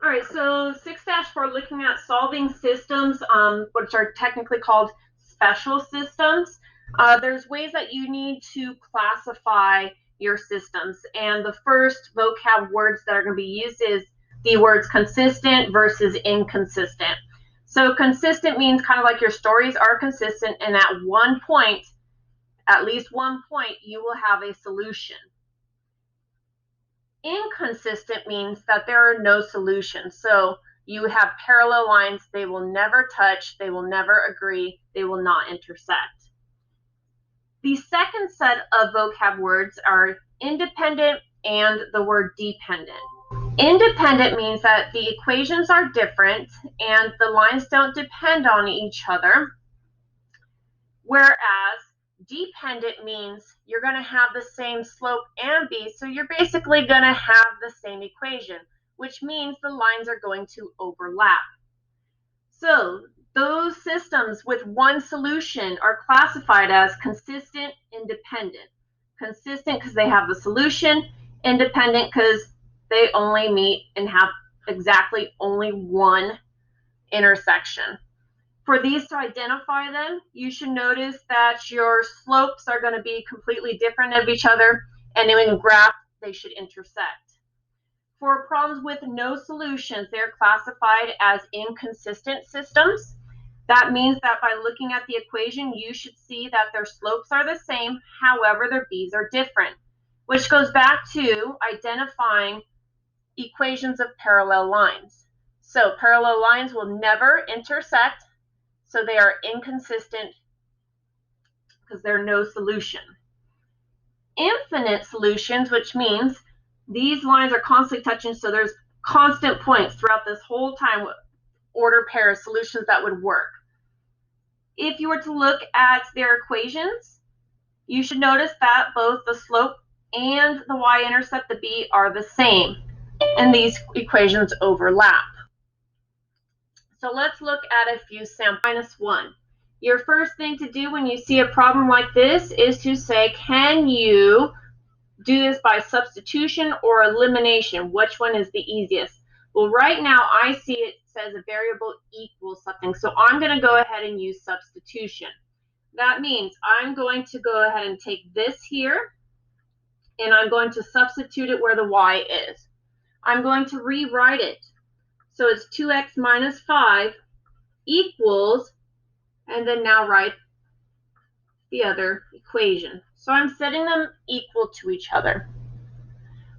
All right, so 6-4, looking at solving systems, which are technically called special systems. There's ways that you need to classify your systems. And the first vocab words that are going to be used is the words consistent versus inconsistent. So consistent means kind of like your stories are consistent, and at one point, at least one point, you will have a solution. Inconsistent means that there are no solutions. So you have parallel lines, they will never touch, they will never agree, they will not intersect. The second set of vocab words are independent and the word dependent. Independent means that the equations are different and the lines don't depend on each other, whereas dependent means you're going to have the same slope and b, so you're basically going to have the same equation, which means the lines are going to overlap. So those systems with one solution are classified as consistent, independent. Consistent because they have the solution, independent because they only meet and have exactly only one intersection. For these to identify them, you should notice that your slopes are going to be completely different of each other, and in graph, they should intersect. For problems with no solutions, they're classified as inconsistent systems. That means that by looking at the equation, you should see that their slopes are the same, however, their b's are different, which goes back to identifying equations of parallel lines. So parallel lines will never intersect, so they are inconsistent because they're no solution. Infinite solutions, which means these lines are constantly touching, so there's constant points throughout this whole time, order pair of solutions that would work. If you were to look at their equations, you should notice that both the slope and the y-intercept, the b, are the same, and these equations overlap. So let's look at a few samples. -1. Your first thing to do when you see a problem like this is to say, can you do this by substitution or elimination? Which one is the easiest? Well, right now I see it says a variable equals something, so I'm going to go ahead and use substitution. That means I'm going to go ahead and take this here, and I'm going to substitute it where the y is. I'm going to rewrite it. So it's 2x minus 5 equals, and then now write the other equation. So I'm setting them equal to each other.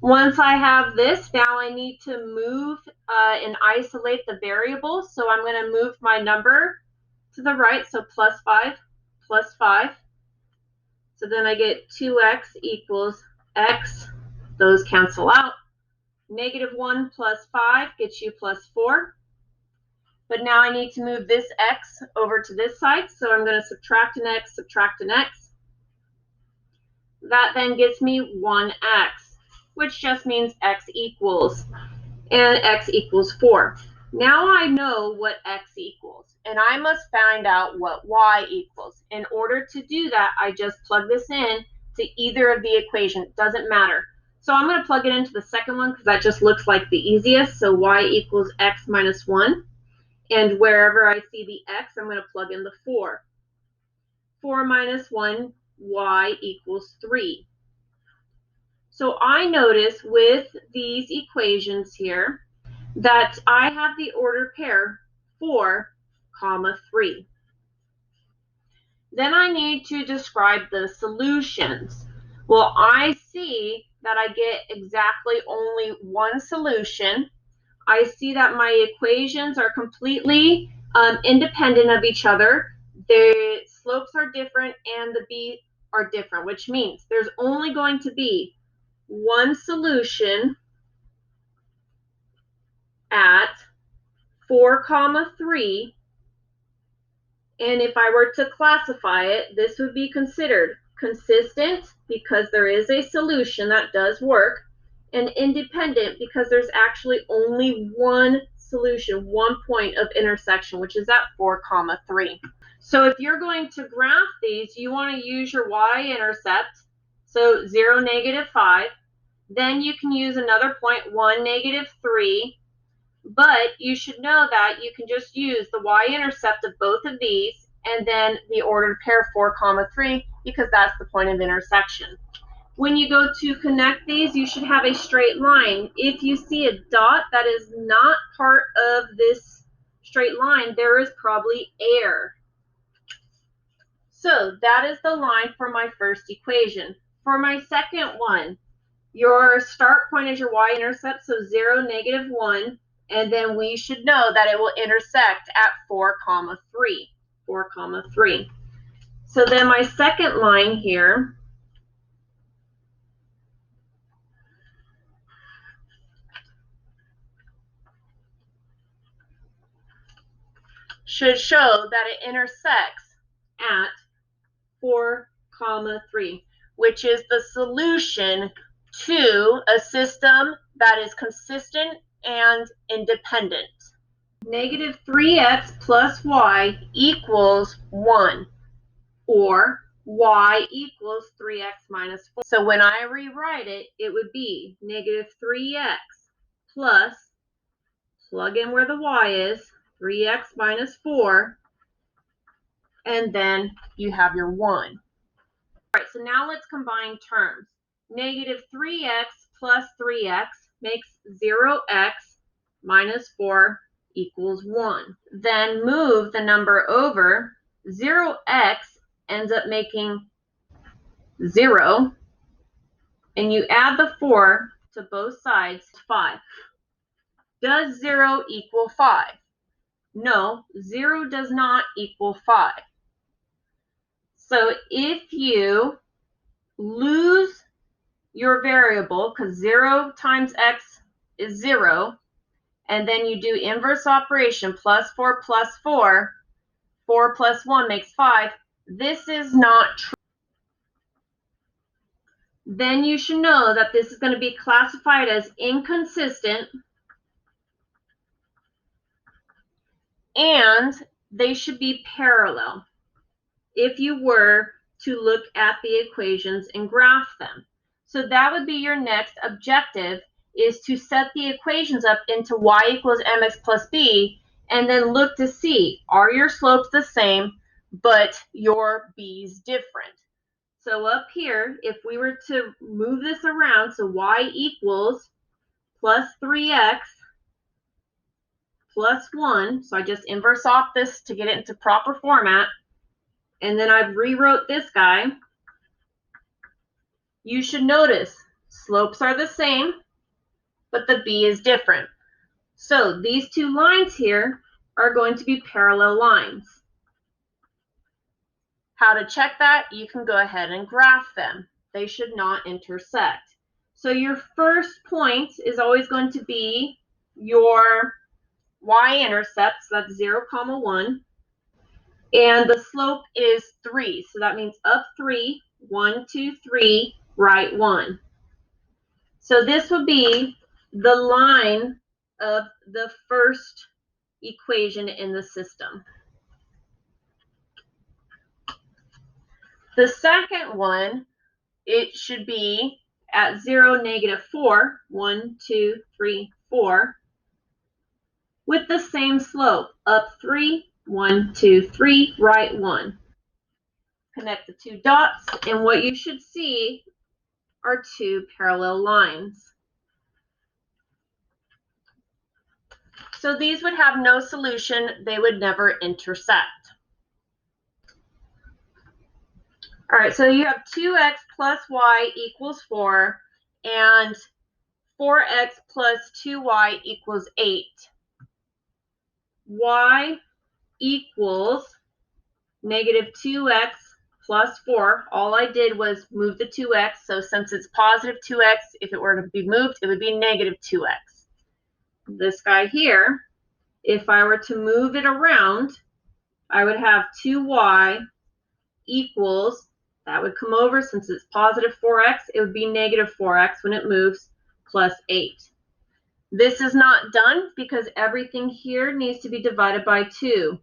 Once I have this, now I need to move and isolate the variables. So I'm going to move my number to the right, so plus 5, plus 5. So then I get 2x equals x. Those cancel out. -1 plus 5 gets you plus 4. But now I need to move this x over to this side, so I'm going to subtract an x, subtract an x. That then gets me 1x, which just means x equals, and x equals 4. Now I know what x equals, and I must find out what y equals. In order to do that, I just plug this in to either of the equations. It doesn't matter. So I'm going to plug it into the second one because that just looks like the easiest. So y equals x minus 1. And wherever I see the x, I'm going to plug in the 4. 4 minus 1, y equals 3. So I notice with these equations here that I have the order pair 4, 3. Then I need to describe the solutions. Well, I see that I get exactly only one solution. I see that my equations are completely independent of each other. The slopes are different and the b are different, which means there's only going to be one solution at 4, 3. And if I were to classify it, this would be considered consistent because there is a solution that does work, and independent because there's actually only one solution, one point of intersection, which is at 4, 3. So if you're going to graph these, you want to use your y-intercept, so 0, -5. Then you can use another point, 1, -3. But you should know that you can just use the y-intercept of both of these and then the ordered pair 4, 3, because that's the point of intersection. When you go to connect these, you should have a straight line. If you see a dot that is not part of this straight line, there is probably air. So that is the line for my first equation. For my second one, your start point is your y-intercept, so 0, negative 1, and then we should know that it will intersect at 4, 3. 4, 3. So then my second line here should show that it intersects at 4, 3, which is the solution to a system that is consistent and independent. Negative 3x plus y equals 1, or y equals 3x minus 4. So when I rewrite it, it would be negative 3x plus, plug in where the y is, 3x minus 4, and then you have your 1. All right, so now let's combine terms. Negative 3x plus 3x makes 0x minus 4 equals 1. Then move the number over. 0x ends up making 0, and you add the 4 to both sides, 5. Does 0 equal 5? No, 0 does not equal 5. So if you lose your variable, because 0 times x is 0, and then you do inverse operation, plus 4 plus 4, 4 plus 1 makes 5, this is not true. Then you should know that this is going to be classified as inconsistent, and they should be parallel if you were to look at the equations and graph them. So that would be your next objective, is to set the equations up into y equals mx plus b, and then look to see, are your slopes the same, but your b's different? So up here, if we were to move this around, so y equals plus 3x plus 1, so I just inverse off this to get it into proper format, and then I've rewrote this guy, you should notice slopes are the same, but the b is different. So these two lines here are going to be parallel lines. How to check that? You can go ahead and graph them. They should not intersect. So your first point is always going to be your y-intercept, so that's 0, 1. And the slope is 3, so that means up 3, 1, 2, 3, right 1. So this would be the line of the first equation in the system. The second one, it should be at 0, negative 4, 1, 2, 3, 4, with the same slope, up 3, 1, 2, 3, right 1. Connect the two dots, and what you should see are two parallel lines. So these would have no solution, they would never intersect. All right, so you have 2x plus y equals 4, and 4x plus 2y equals 8. Y equals negative 2x plus 4. All I did was move the 2x, so since it's positive 2x, if it were to be moved, it would be negative 2x. This guy here, if I were to move it around, I would have 2y equals, that would come over, since it's positive 4x, it would be negative 4x when it moves, plus 8. This is not done because everything here needs to be divided by 2.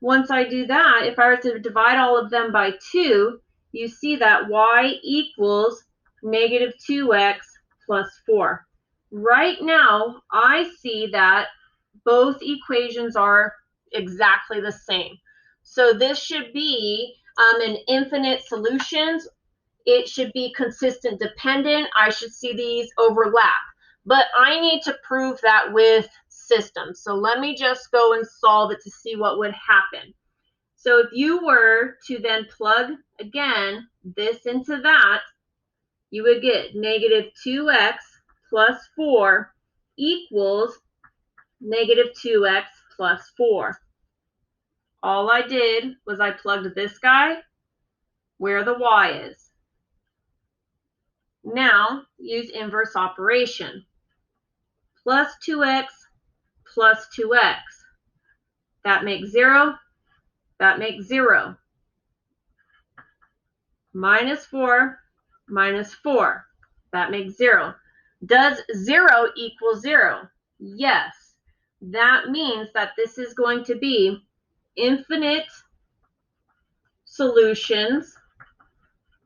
Once I do that, if I were to divide all of them by 2, you see that y equals negative 2x plus 4. Right now, I see that both equations are exactly the same. So this should be an infinite solutions. It should be consistent dependent. I should see these overlap. But I need to prove that with systems. So let me just go and solve it to see what would happen. So if you were to then plug, again, this into that, you would get negative 2x plus 4 equals negative 2x plus 4. All I did was I plugged this guy where the y is. Now, use inverse operation. Plus 2x plus 2x. That makes 0. That makes 0. Minus 4 minus 4. That makes 0. Does 0 equal 0? Yes. That means that this is going to be infinite solutions,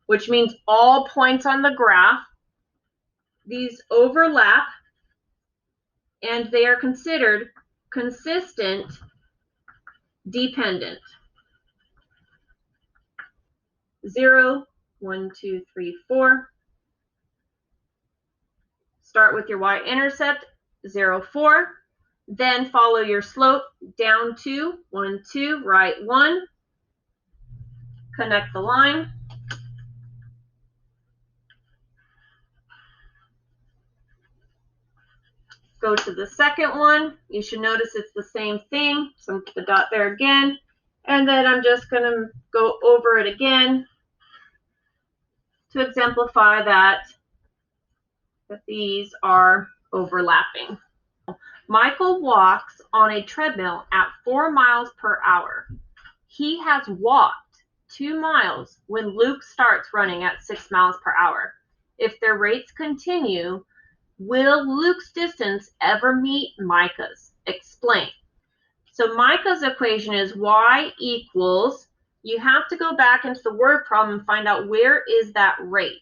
which means all points on the graph. These overlap, and they are considered consistent dependent. 0, 1, 2, 3, 4. Start with your y-intercept, 0, 4. Then follow your slope, down 2, 1, 2, right 1. Connect the line. Go to the second one. You should notice it's the same thing. So I'm put the dot there again. And then I'm just going to go over it again to exemplify that these are overlapping. Michael walks on a treadmill at 4 miles per hour. He has walked 2 miles when Luke starts running at 6 miles per hour. If their rates continue, will Luke's distance ever meet Micah's? Explain. So Micah's equation is y equals, you have to go back into the word problem and find out where is that rate.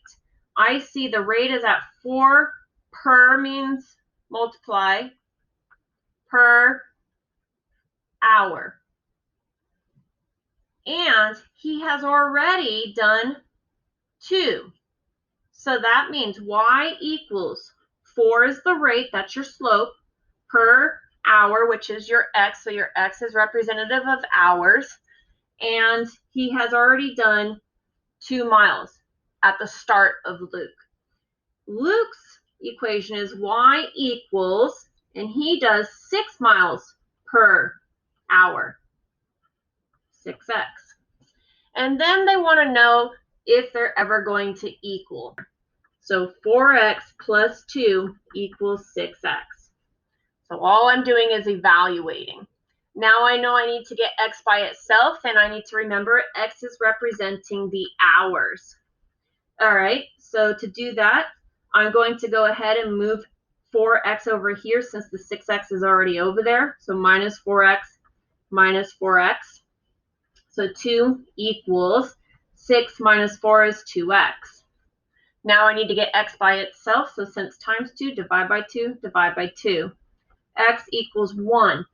I see the rate is at 4 per means multiply per hour. And he has already done 2. So that means y equals 4 is the rate, that's your slope, per hour, which is your x. So your x is representative of hours. And he has already done 2 miles at the start of Luke. Luke's equation is y equals, and he does 6 miles per hour, 6x. And then they want to know if they're ever going to equal. So 4x plus 2 equals 6x. So all I'm doing is evaluating. Now I know I need to get x by itself, and I need to remember x is representing the hours. All right, so to do that, I'm going to go ahead and move 4x over here since the 6x is already over there. So minus 4x minus 4x. So 2 equals 6 minus 4 is 2x. Now I need to get x by itself. So since times 2, divide by 2, divide by 2. X equals 1.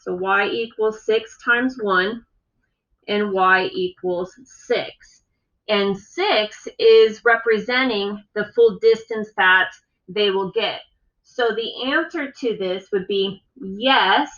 So y equals 6 times 1, and y equals 6. And 6 is representing the full distance that they will get. So the answer to this would be yes,